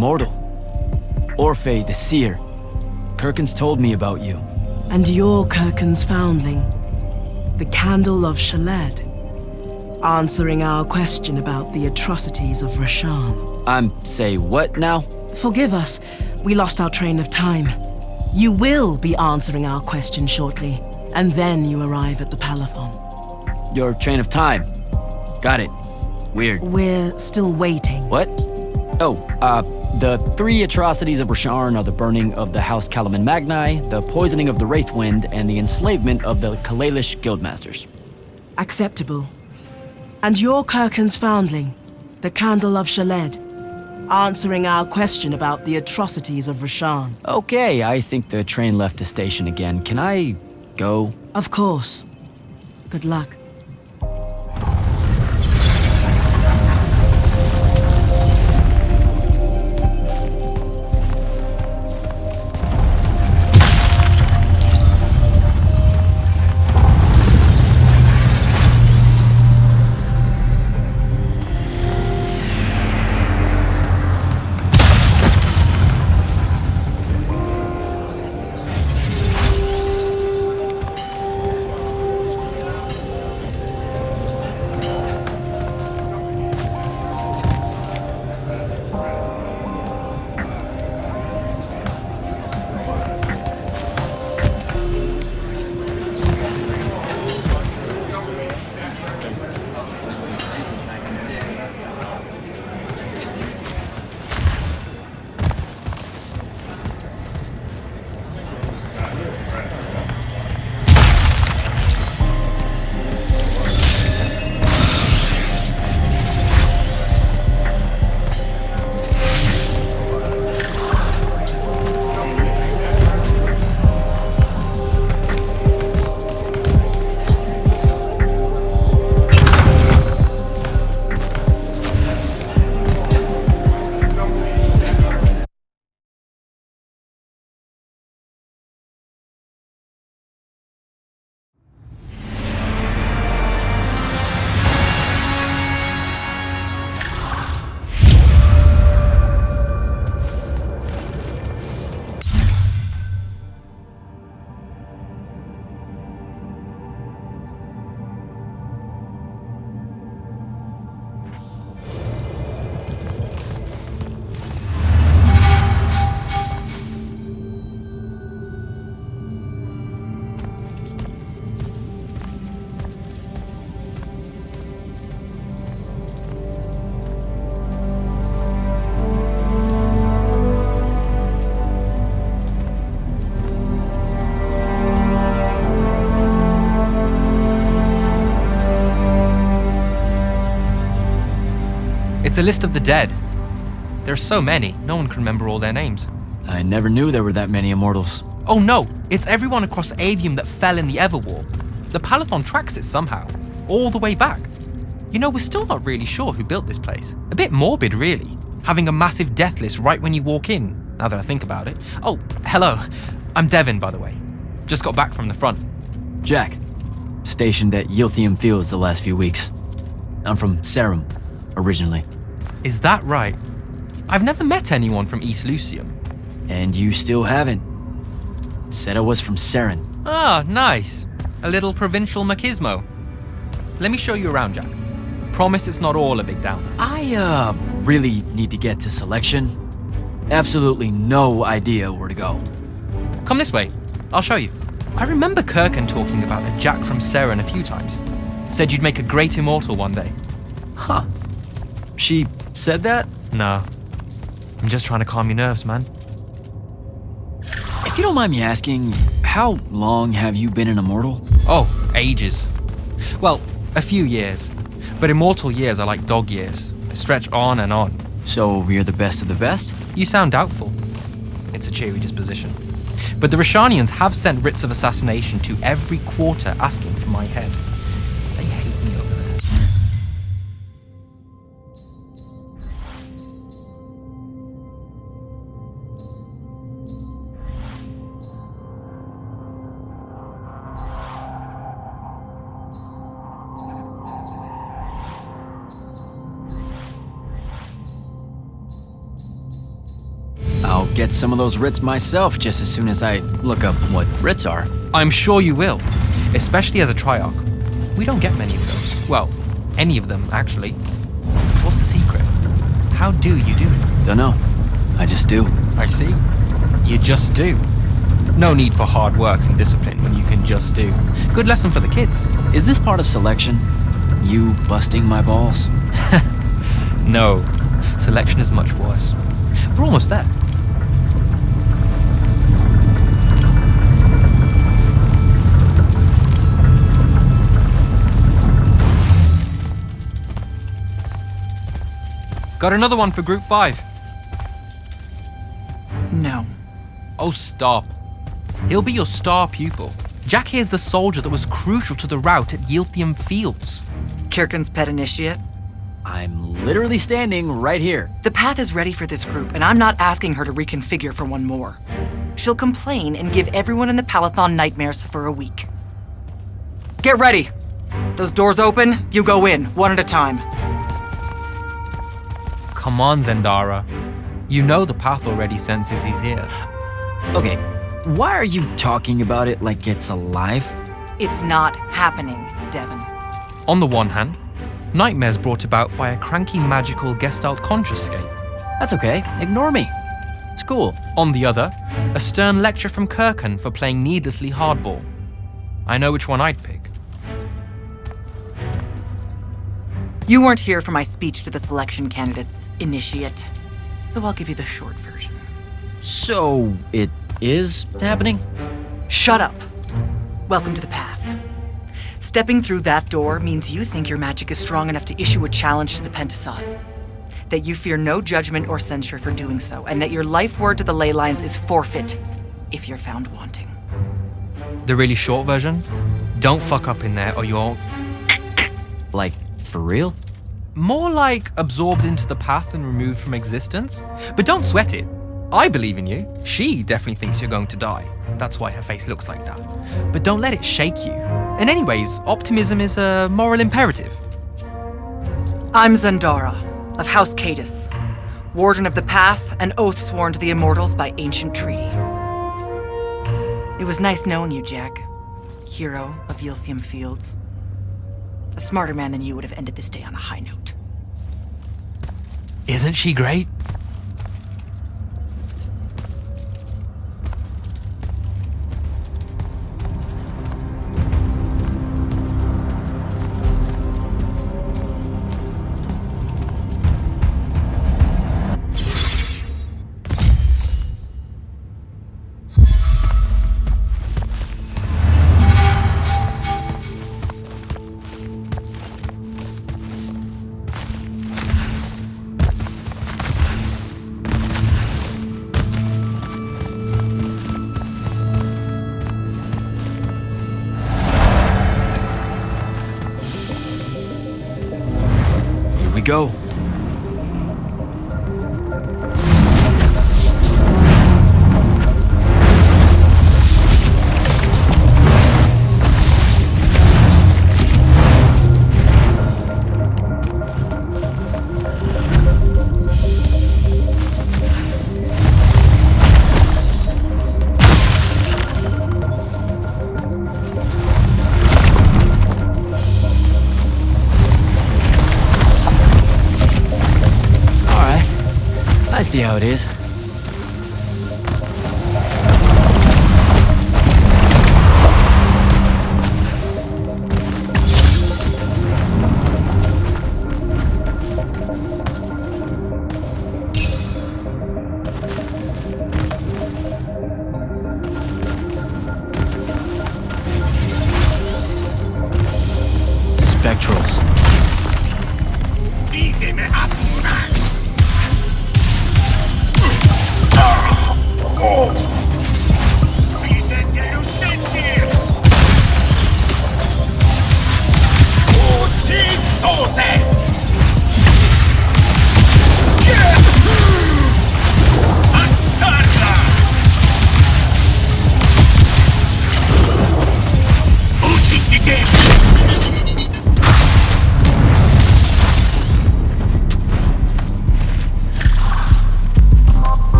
immortal. Orphe the Seer. Kirkin's told me about you. And you're Kirkin's foundling, the Candle of Shaled, answering our question about the atrocities of Rasharn. Say what now? Forgive us, we lost our train of time. You will be answering our question shortly, and then you arrive at the Palathon. Your train of time. Got it. Weird. We're still waiting. What? The 3 atrocities of Rasharn are the burning of the House Kalaman Magni, the poisoning of the Wraithwind, and the enslavement of the Kalalish Guildmasters. Acceptable. And you're Kirkin's foundling, the Candle of Shaled, answering our question about the atrocities of Rasharn. Okay, I think the train left the station again. Can I go? Of course. Good luck. It's a list of the dead. There are so many, no one can remember all their names. I never knew there were that many immortals. Oh no, it's everyone across Aveum that fell in the Everwar. The Palathon tracks it somehow, all the way back. You know, we're still not really sure who built this place. A bit morbid, really, having a massive death list right when you walk in, now that I think about it. Oh, hello. I'm Devin, by the way. Just got back from the front. Jack, stationed at Yilthium Fields the last few weeks. I'm from Sarum, originally. Is that right? I've never met anyone from East Lucium. And you still haven't. Said I was from Saren. Ah, nice. A little provincial machismo. Let me show you around, Jack. Promise it's not all a big downer. I, really need to get to selection. Absolutely no idea where to go. Come this way. I'll show you. I remember Kirkin talking about a Jack from Saren a few times. Said you'd make a great immortal one day. Huh. She said that? No. I'm just trying to calm your nerves, man. If you don't mind me asking, how long have you been an immortal? Oh, ages. Well, a few years. But immortal years are like dog years. They stretch on and on. So you're the best of the best? You sound doubtful. It's a cheery disposition. But the Rashanians have sent writs of assassination to every quarter asking for my head. They hate me over there. get some of those writs myself just as soon as I look up what writs are. I'm sure you will, especially as a Triarch. We don't get many of those. Well, any of them, actually. So what's the secret? How do you do it? Dunno. I just do. I see. You just do. No need for hard work and discipline when you can just do. Good lesson for the kids. Is this part of selection? You busting my balls? No. Selection is much worse. We're almost there. Got another one for Group 5. No. Oh, stop. He'll be your star pupil. Jack here's the soldier that was crucial to the rout at Yilthium Fields. Kirkin's pet initiate? I'm literally standing right here. The path is ready for this group, and I'm not asking her to reconfigure for one more. She'll complain and give everyone in the Palathon nightmares for a week. Get ready! Those doors open, you go in, one at a time. Come on, Zendara. You know the path already senses he's here. Okay, why are you talking about it like it's alive? It's not happening, Devon. On the one hand, nightmares brought about by a cranky magical Gestalt consciousscape. That's okay, ignore me. It's cool. On the other, a stern lecture from Kirkin for playing needlessly hardball. I know which one I'd pick. You weren't here for my speech to the selection candidates, initiate. So I'll give you the short version. So, it is happening? Shut up. Welcome to the path. Stepping through that door means you think your magic is strong enough to issue a challenge to the Pentasod. That you fear no judgment or censure for doing so, and that your life word to the ley lines is forfeit if you're found wanting. The really short version? Don't fuck up in there or you're... Like, for real? More like absorbed into the path and removed from existence. But don't sweat it. I believe in you. She definitely thinks you're going to die. That's why her face looks like that. But don't let it shake you. And anyways, optimism is a moral imperative. I'm Zendara, of House Cadus, Warden of the Path, and oath sworn to the Immortals by ancient treaty. It was nice knowing you, Jack. Hero of Yilthium Fields. A smarter man than you would have ended this day on a high note. Isn't she great? We go. I see how it is. Spectrals.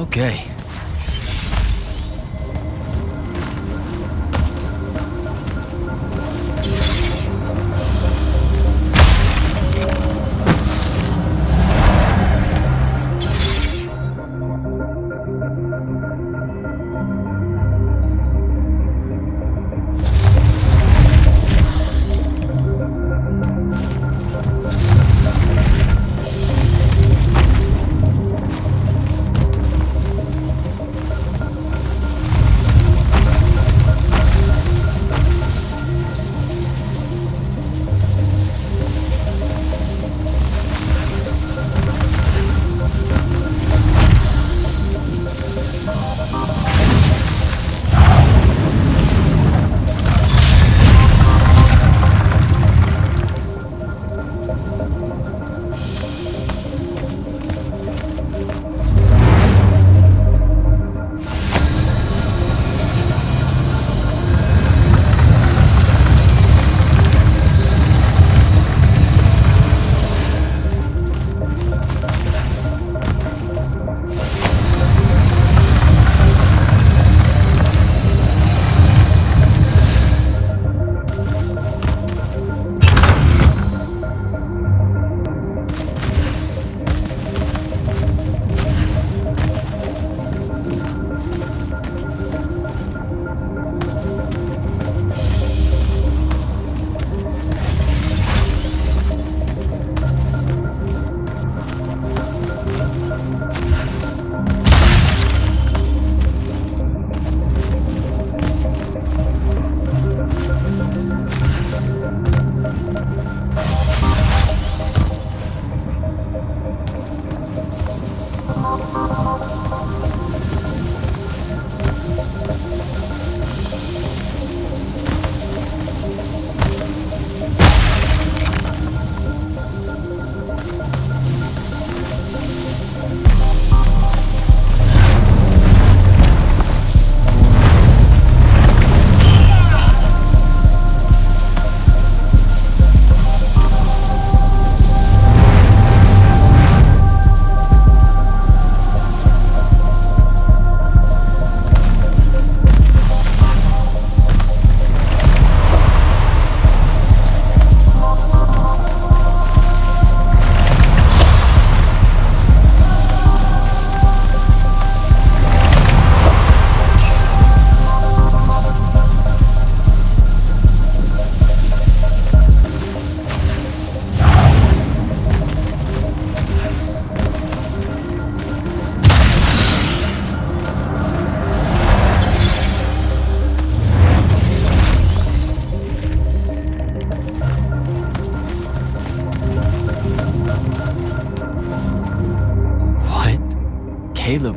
Okay. Caleb,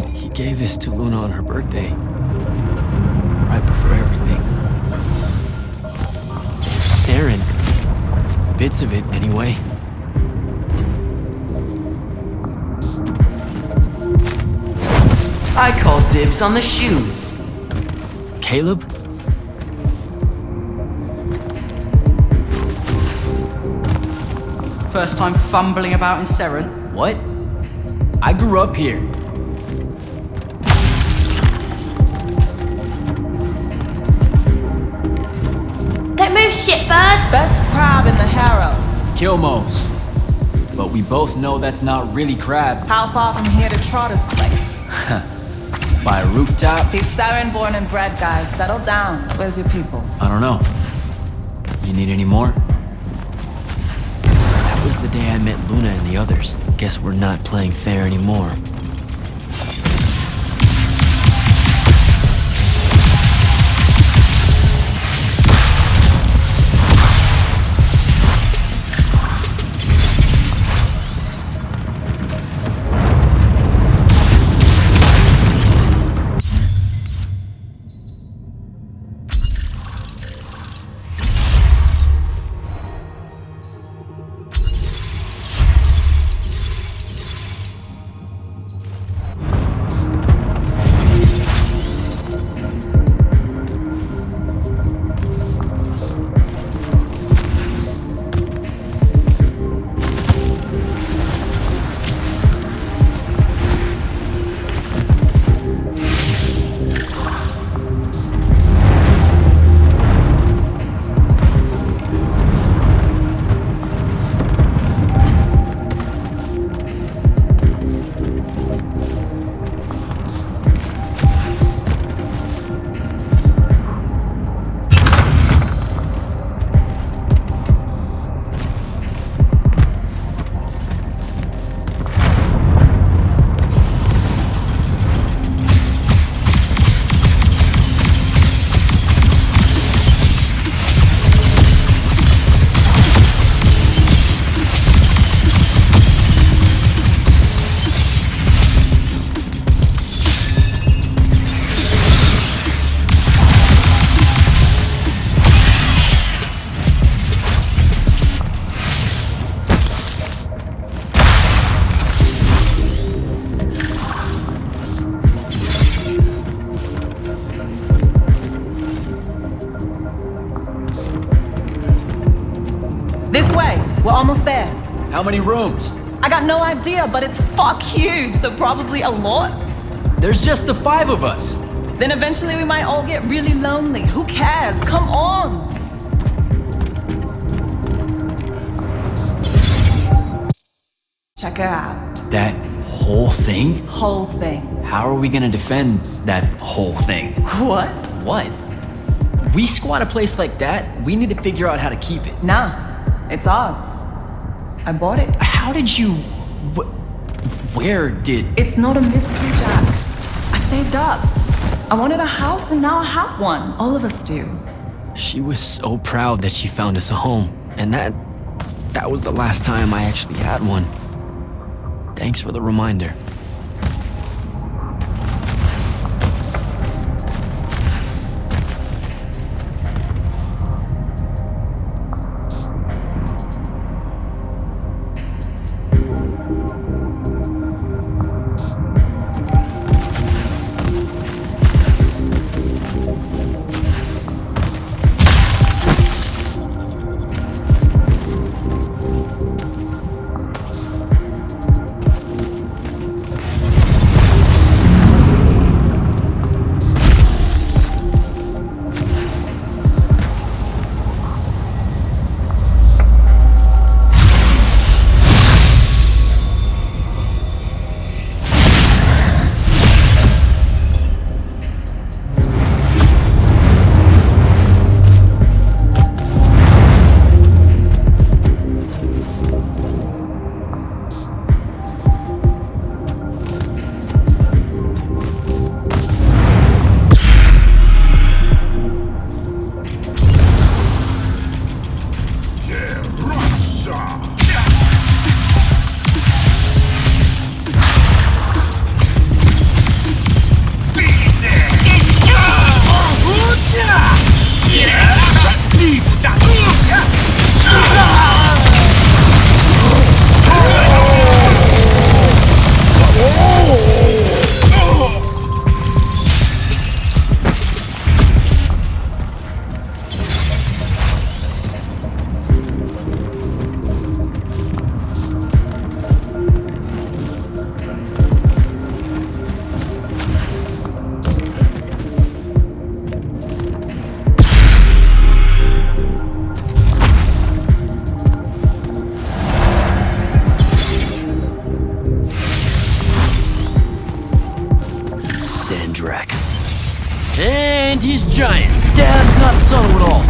he gave this to Luna on her birthday. Right before everything. It's Saren. Bits of it, anyway. I call dibs on the shoes. Caleb? First time fumbling about in Saren? What? I grew up here. Don't move, shitbird! Best crab in the Harrows. Kilmos. But we both know that's not really crab. How far from here to Trotter's place? By a rooftop? These Saren born and bred guys, settle down. Where's your people? I don't know. You need any more? That was the day I met Luna and the others. Guess we're not playing fair anymore. This way. We're almost there. How many rooms? I got no idea, but it's fuck huge, so probably a lot. There's just the 5 of us. Then eventually we might all get really lonely. Who cares? Come on! Check her out. That whole thing? Whole thing. How are we gonna defend that whole thing? What? What? We squat a place like that, we need to figure out how to keep it. Nah, it's ours. I bought it. How did you... Where did... It's not a mystery, Jack. I saved up. I wanted a house and now I have one. All of us do. She was so proud that she found us a home. And that was the last time I actually had one. Thanks for the reminder. Sandrakk. And he's giant. Dad's not subtle at all.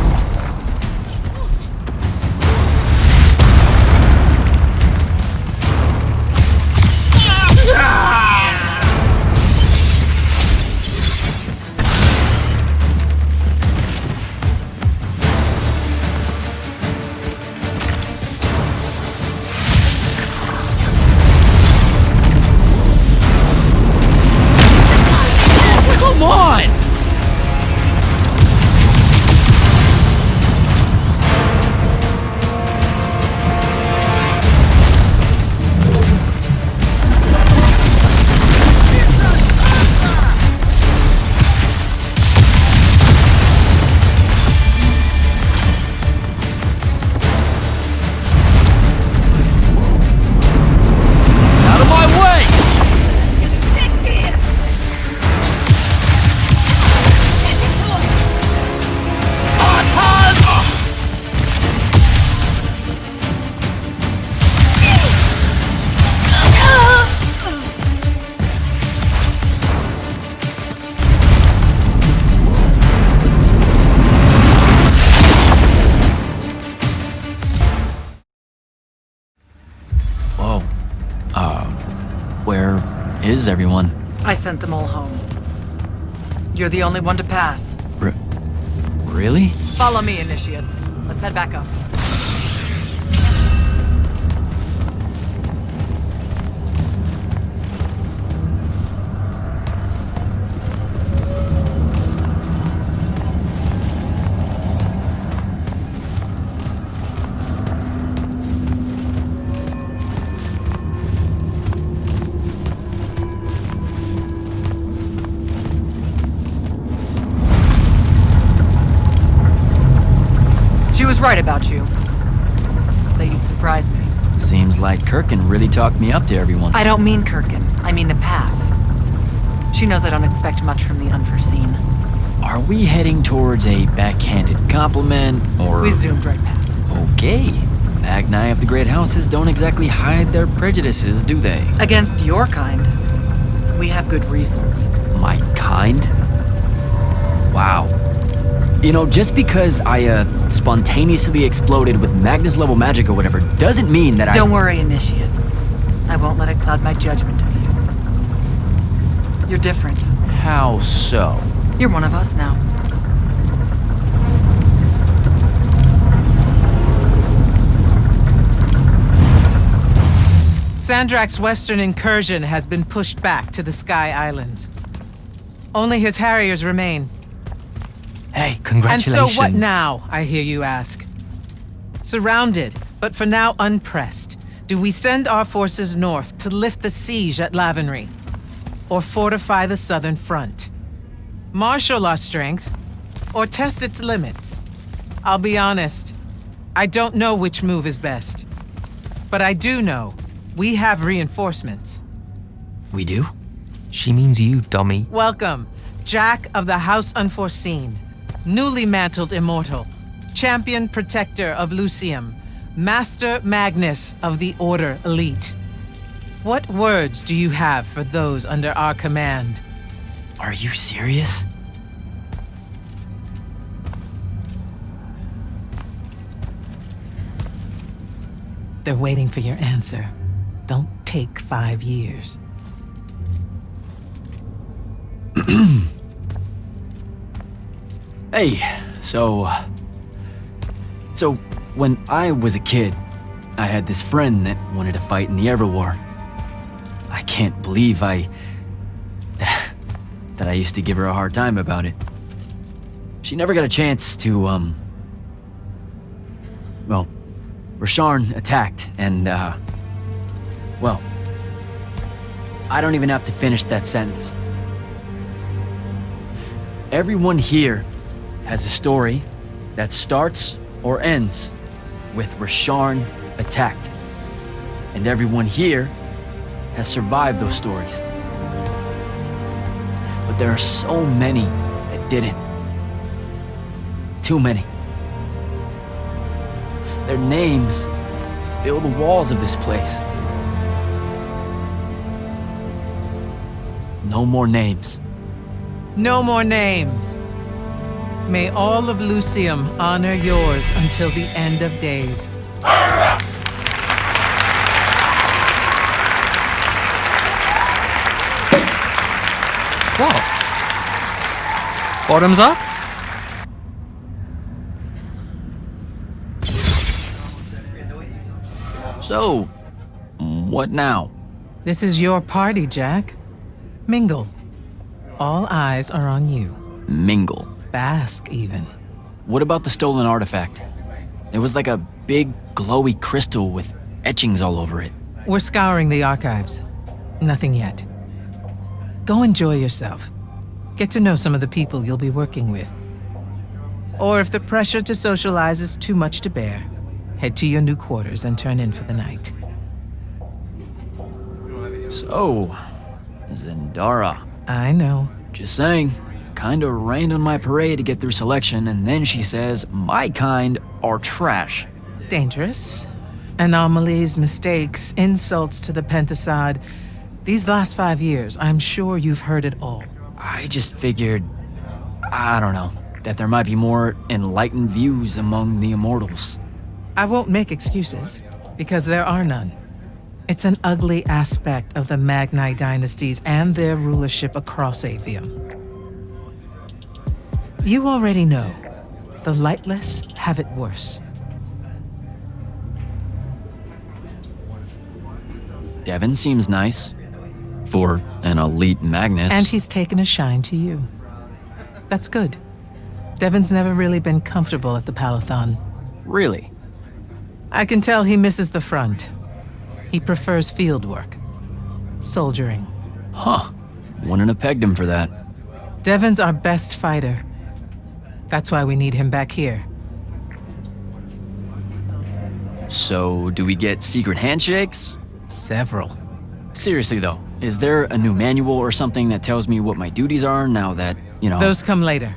Come on! Out of my way! Whoa. Where is everyone? I sent them all home. You're the only one to pass. Really? Follow me, Initiate. Let's head back up. She was right about you. surprised me. Seems like Kirkin really talked me up to everyone. I don't mean Kirkin. I mean the path. She knows I don't expect much from the unforeseen. Are we heading towards a backhanded compliment, or... We zoomed right past it. Okay. Magni of the Great Houses don't exactly hide their prejudices, do they? Against your kind, we have good reasons. My kind? Wow. You know, just because I, spontaneously exploded with Magnus-level magic or whatever, doesn't mean that Don't worry, Initiate. I won't let it cloud my judgment of you. You're different. How so? You're one of us now. Sandrakk's western incursion has been pushed back to the Sky Islands. Only his Harriers remain. Hey, And congratulations. so what now, I hear you ask? Surrounded, but for now unpressed, do we send our forces north to lift the siege at Lavenry? Or fortify the southern front? Marshal our strength, or test its limits? I'll be honest, I don't know which move is best. But I do know we have reinforcements. We do? She means you, dummy. Welcome, Jack of the House Unforeseen, newly mantled Immortal, Champion Protector of Lucium, Master Magnus of the Order Elite. What words do you have for those under our command? Are you serious? They're waiting for your answer. Don't take 5 years. Hey, so when I was a kid, I had this friend that wanted to fight in the Everwar. I can't believe that I used to give her a hard time about it. She never got a chance to, well, Rasharn attacked, and, well, I don't even have to finish that sentence. Everyone here has a story that starts or ends with Rasharn attacked. And everyone here has survived those stories. But there are so many that didn't. Too many. Their names fill the walls of this place. No more names. No more names. May all of Lucium honor yours until the end of days. What? Bottoms up? So, what now? This is your party, Jack. Mingle. All eyes are on you. Mingle. Bask, even. What about the stolen artifact? It was like a big, glowy crystal with etchings all over it. We're scouring the archives. Nothing yet. Go enjoy yourself. Get to know some of the people you'll be working with. Or if the pressure to socialize is too much to bear, head to your new quarters and turn in for the night. So, Zendara. I know. Just saying. Kinda rained on my parade to get through selection, and then she says my kind are trash. Dangerous. Anomalies, mistakes, insults to the Pentasod. These last 5 years, I'm sure you've heard it all. I just figured, I don't know, that there might be more enlightened views among the Immortals. I won't make excuses, because there are none. It's an ugly aspect of the Magni dynasties and their rulership across Aveum. You already know, the lightless have it worse. Devin seems nice. For an elite Magnus. And he's taken a shine to you. That's good. Devin's never really been comfortable at the Palathon. Really? I can tell he misses the front. He prefers field work. Soldiering. Huh. Wouldn't have pegged him for that. Devin's our best fighter. That's why we need him back here. So, do we get secret handshakes? Several. Seriously though, is there a new manual or something that tells me what my duties are now that, Those come later.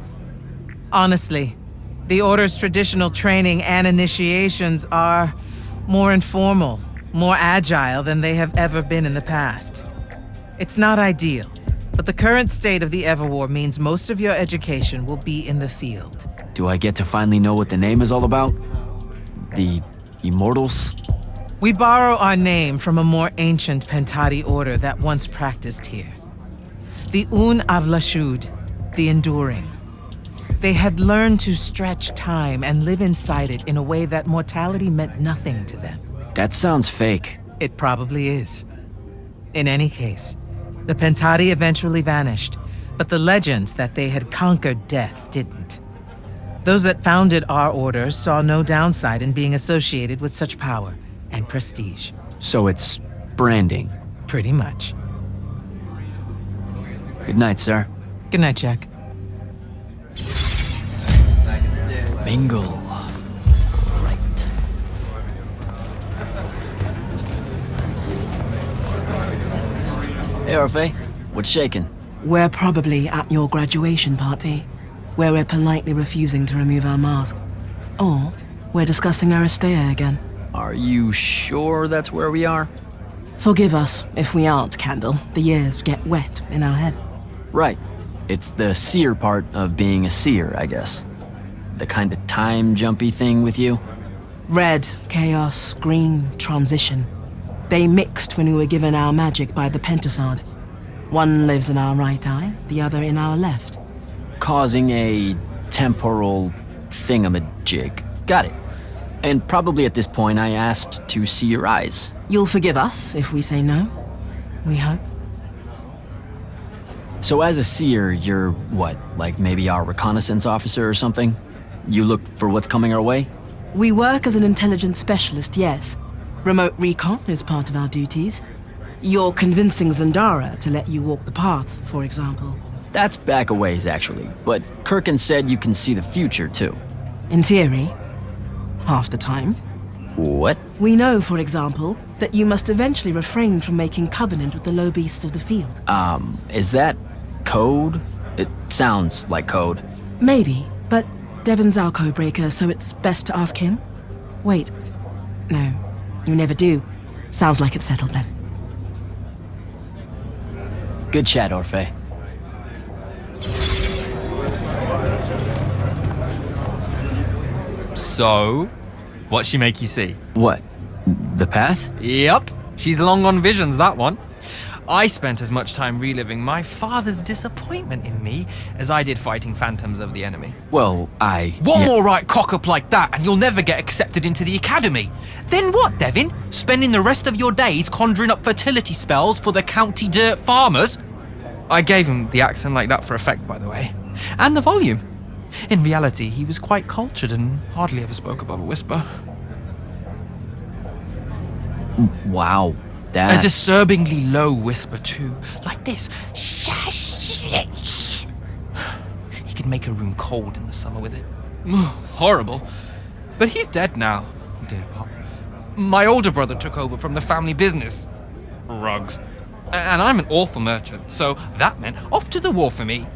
Honestly, the Order's traditional training and initiations are more informal, more agile than they have ever been in the past. It's not ideal, but the current state of the Everwar means most of your education will be in the field. Do I get to finally know what the name is all about? The Immortals? We borrow our name from a more ancient Pentati order that once practiced here. The Un Avlashud, the Enduring. They had learned to stretch time and live inside it in a way that mortality meant nothing to them. That sounds fake. It probably is. In any case, the Pentati eventually vanished, but the legends that they had conquered death didn't. Those that founded our order saw no downside in being associated with such power and prestige. So it's branding. Pretty much. Good night, sir. Good night, Jack. Mingle. Right. Hey, Orphe. What's shaking? We're probably at your graduation party, where we're politely refusing to remove our mask. Or we're discussing Aristea again. Are you sure that's where we are? Forgive us if we aren't, Candle. The years get wet in our head. Right. It's the seer part of being a seer, I guess. The kind of time-jumpy thing with you? Red, chaos, green, transition. They mixed when we were given our magic by the Pentasod. One lives in our right eye, the other in our left. Causing a temporal thingamajig. Got it. And probably at this point I asked to see your eyes. You'll forgive us if we say no? We hope. So as a seer, you're what, like maybe our reconnaissance officer or something? You look for what's coming our way? We work as an intelligence specialist, yes. Remote recon is part of our duties. You're convincing Zandara to let you walk the path, for example. That's back a ways, actually. But Kirkin said you can see the future, too. In theory. Half the time. What? We know, for example, that you must eventually refrain from making covenant with the low beasts of the field. Is that code? It sounds like code. Maybe, but Devon's our codebreaker, so it's best to ask him. Wait. No, you never do. Sounds like it's settled then. Good chat, Orphe. So, what'd she make you see? What? The path? Yep, she's long on visions, that one. I spent as much time reliving my father's disappointment in me as I did fighting phantoms of the enemy. Well, One more right cock-up like that and you'll never get accepted into the academy. Then what, Devin? Spending the rest of your days conjuring up fertility spells for the county dirt farmers? I gave him the accent like that for effect, by the way. And the volume. In reality, he was quite cultured and hardly ever spoke above a whisper. Wow. A That's... disturbingly low whisper too, like this. He could make a room cold in the summer with it. Horrible. But he's dead now, dear Pop. My older brother took over from the family business. Rugs. And I'm an awful merchant, so that meant off to the war for me.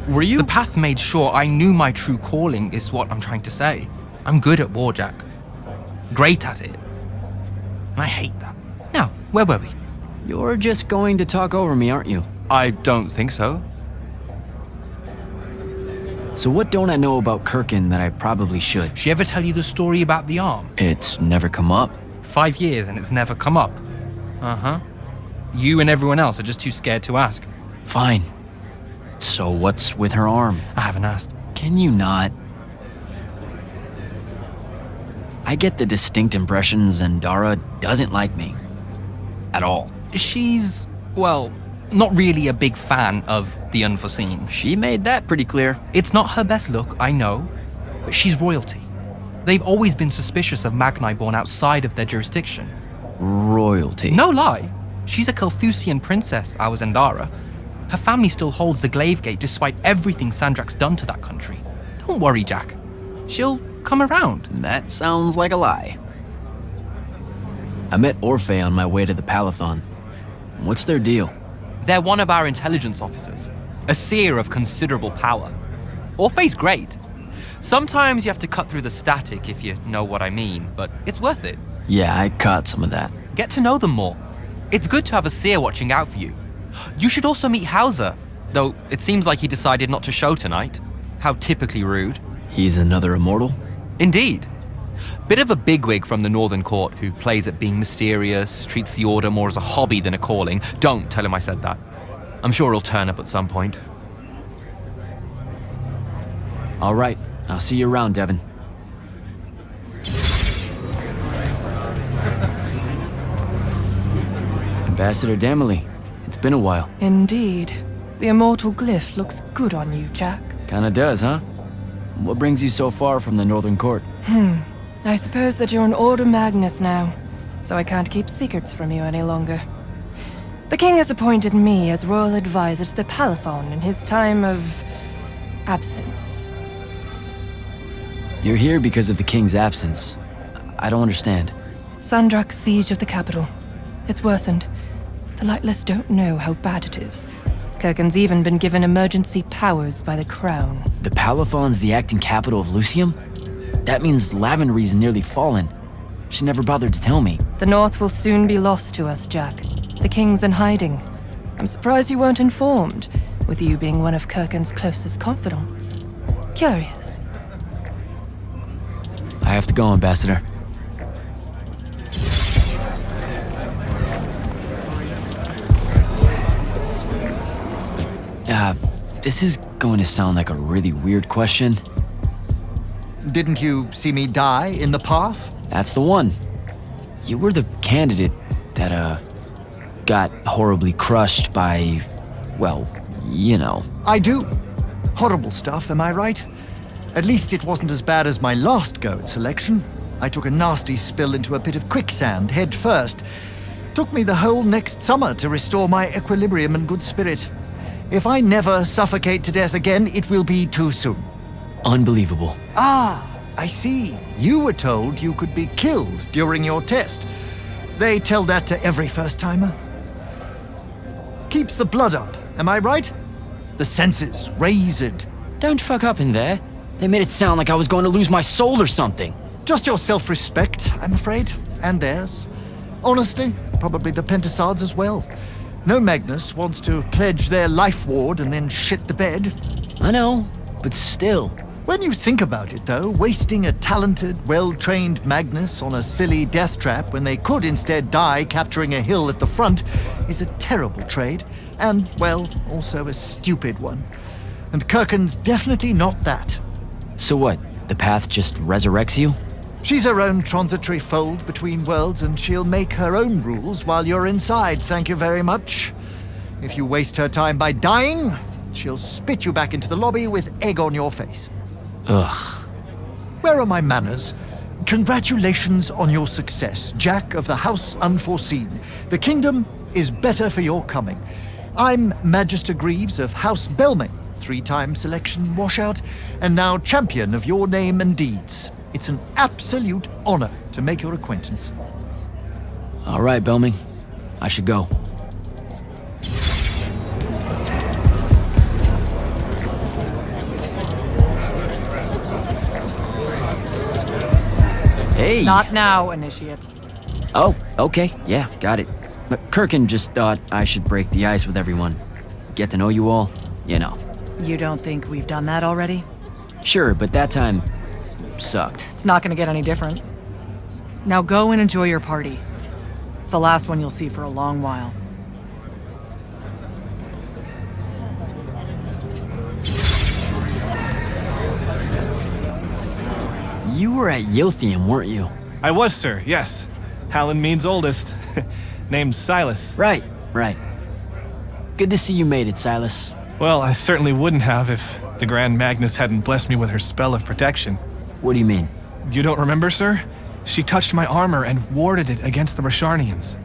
Were you... The path made sure I knew my true calling is what I'm trying to say. I'm good at war, Jack. Great at it. And I hate that. Now, where were we? You're just going to talk over me, aren't you? I don't think so. So what don't I know about Kirkin that I probably should? She ever tell you the story about the arm? It's never come up. 5 years and it's never come up. Uh-huh. You and everyone else are just too scared to ask. Fine. So what's with her arm? I haven't asked. Can you not? I get the distinct impression Zandara doesn't like me. At all. She's, well, not really a big fan of the unforeseen. She made that pretty clear. It's not her best look, I know, but she's royalty. They've always been suspicious of Magni born outside of their jurisdiction. Royalty. No lie. She's a Carthusian princess, our Zandara. Her family still holds the Glaive Gate despite everything Sandrakk's done to that country. Don't worry, Jack. She'll come around. That sounds like a lie. I met Orphe on my way to the Palathon. What's their deal? They're one of our intelligence officers, a seer of considerable power. Orphe's great. Sometimes you have to cut through the static, if you know what I mean, but it's worth it. Yeah, I caught some of that. Get to know them more. It's good to have a seer watching out for you. You should also meet Hauser, though it seems like he decided not to show tonight. How typically rude. He's another immortal? Indeed. Bit of a bigwig from the Northern Court who plays at being mysterious, treats the Order more as a hobby than a calling. Don't tell him I said that. I'm sure he'll turn up at some point. All right, I'll see you around, Devin. Ambassador Damley, it's been a while. Indeed. The immortal glyph looks good on you, Jack. Kinda does, huh? What brings you so far from the Northern Court? I suppose that you're an Order Magnus now, so I can't keep secrets from you any longer. The king has appointed me as royal advisor to the Palathon in his time of absence. You're here because of the king's absence. I don't understand. Sandrakk's siege of the capital. It's worsened. The Lightless don't know how bad it is. Kirken's even been given emergency powers by the crown. The Palathon's the acting capital of Lucium? That means Lavenry's nearly fallen. She never bothered to tell me. The North will soon be lost to us, Jack. The king's in hiding. I'm surprised you weren't informed, with you being one of Kirken's closest confidants. Curious. I have to go, Ambassador. This is going to sound like a really weird question. Didn't you see me die in the path? That's the one. You were the candidate that, got horribly crushed by, well, you know. I do. Horrible stuff, am I right? At least it wasn't as bad as my last go at selection. I took a nasty spill into a pit of quicksand head first. Took me the whole next summer to restore my equilibrium and good spirit. If I never suffocate to death again, it will be too soon. Unbelievable. Ah, I see. You were told you could be killed during your test. They tell that to every first-timer. Keeps the blood up, am I right? The senses raised. Don't fuck up in there. They made it sound like I was going to lose my soul or something. Just your self-respect, I'm afraid, and theirs. Honestly, probably the Pentasard's as well. No Magnus wants to pledge their life ward and then shit the bed. I know, but still. When you think about it, though, wasting a talented, well-trained Magnus on a silly death trap when they could instead die capturing a hill at the front is a terrible trade, and, well, also a stupid one. And Kirken's definitely not that. So what, the path just resurrects you? She's her own transitory fold between worlds, and she'll make her own rules while you're inside, thank you very much. If you waste her time by dying, she'll spit you back into the lobby with egg on your face. Ugh. Where are my manners? Congratulations on your success, Jack of the House Unforeseen. The kingdom is better for your coming. I'm Magister Greaves of House Belming, 3-time selection washout, and now champion of your name and deeds. It's an absolute honor to make your acquaintance. All right, Belming. I should go. Hey! Not now, Initiate. Oh, okay. Yeah, got it. But Kirken just thought I should break the ice with everyone. Get to know you all, you know. You don't think we've done that already? Sure, but that time sucked. It's not gonna get any different. Now go and enjoy your party. It's the last one you'll see for a long while. You were at Yothium, weren't you? I was, sir, yes. Hallen means oldest. Name's Silas. Right. Good to see you made it, Silas. Well, I certainly wouldn't have if the Grand Magnus hadn't blessed me with her spell of protection. What do you mean? You don't remember, sir? She touched my armor and warded it against the Rasharnians.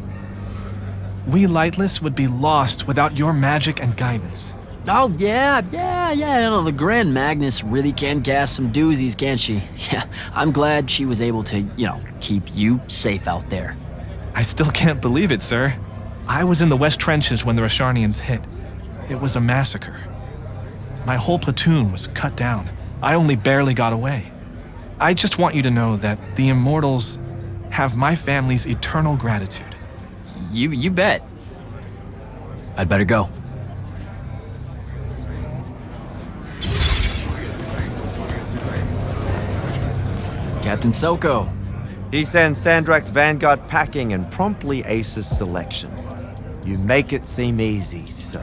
We Lightless would be lost without your magic and guidance. Oh, yeah. No, the Grand Magnus really can cast some doozies, can't she? Yeah, I'm glad she was able to, keep you safe out there. I still can't believe it, sir. I was in the West Trenches when the Rasharnians hit. It was a massacre. My whole platoon was cut down. I only barely got away. I just want you to know that the Immortals have my family's eternal gratitude. You bet. I'd better go. Captain Selko. He sends Sandrakk's vanguard packing and promptly aces selection. You make it seem easy, sir.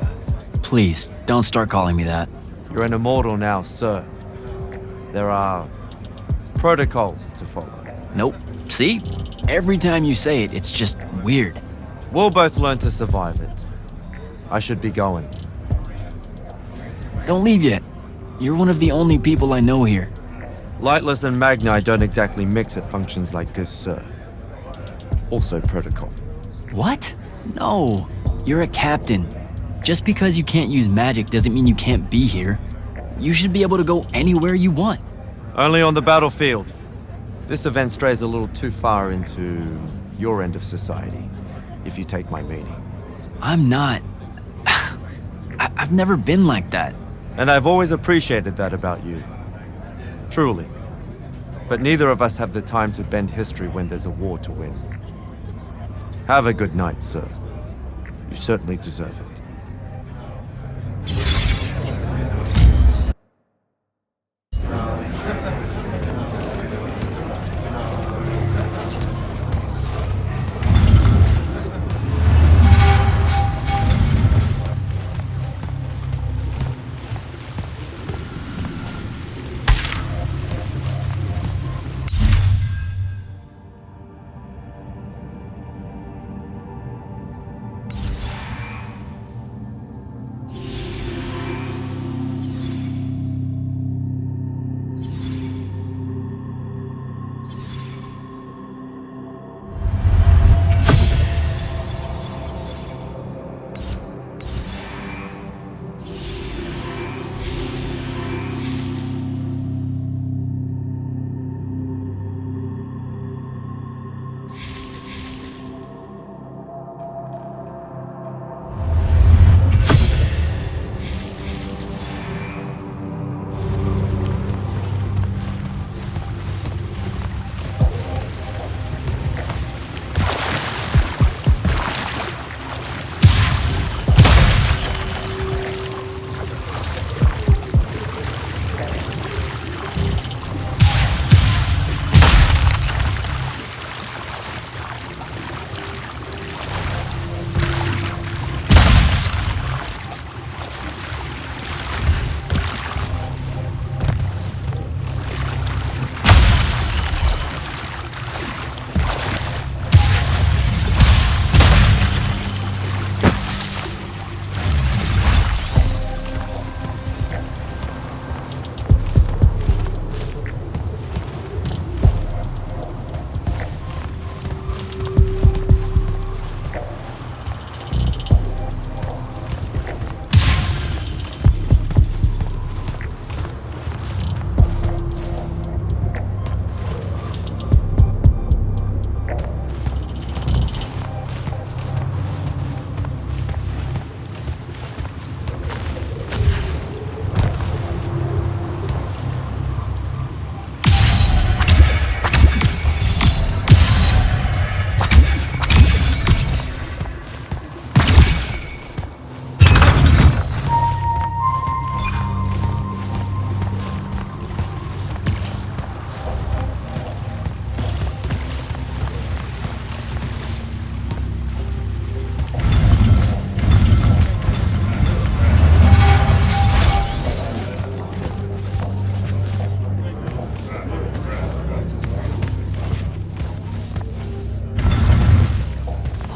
Please, don't start calling me that. You're an immortal now, sir. There are protocols to follow. Nope. See? Every time you say it, it's just weird. We'll both learn to survive it. I should be going. Don't leave yet. You're one of the only people I know here. Lightless and Magni don't exactly mix at functions like this, sir. Also protocol. What? No. You're a captain. Just because you can't use magic doesn't mean you can't be here. You should be able to go anywhere you want. Only on the battlefield. This event strays a little too far into your end of society, if you take my meaning. I'm not. I've never been like that. And I've always appreciated that about you. Truly. But neither of us have the time to bend history when there's a war to win. Have a good night, sir. You certainly deserve it.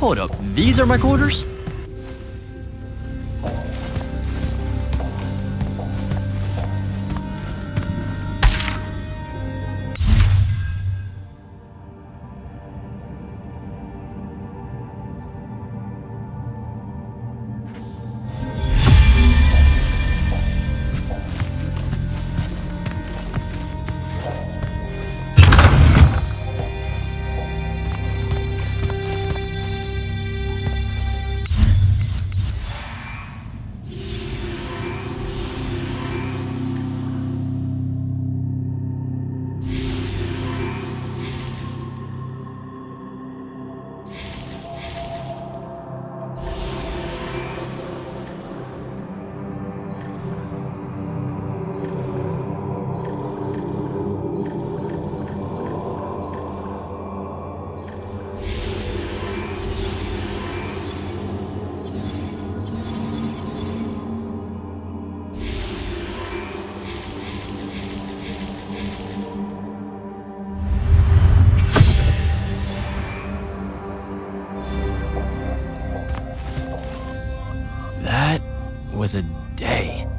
Hold up, these are my quarters? was a day.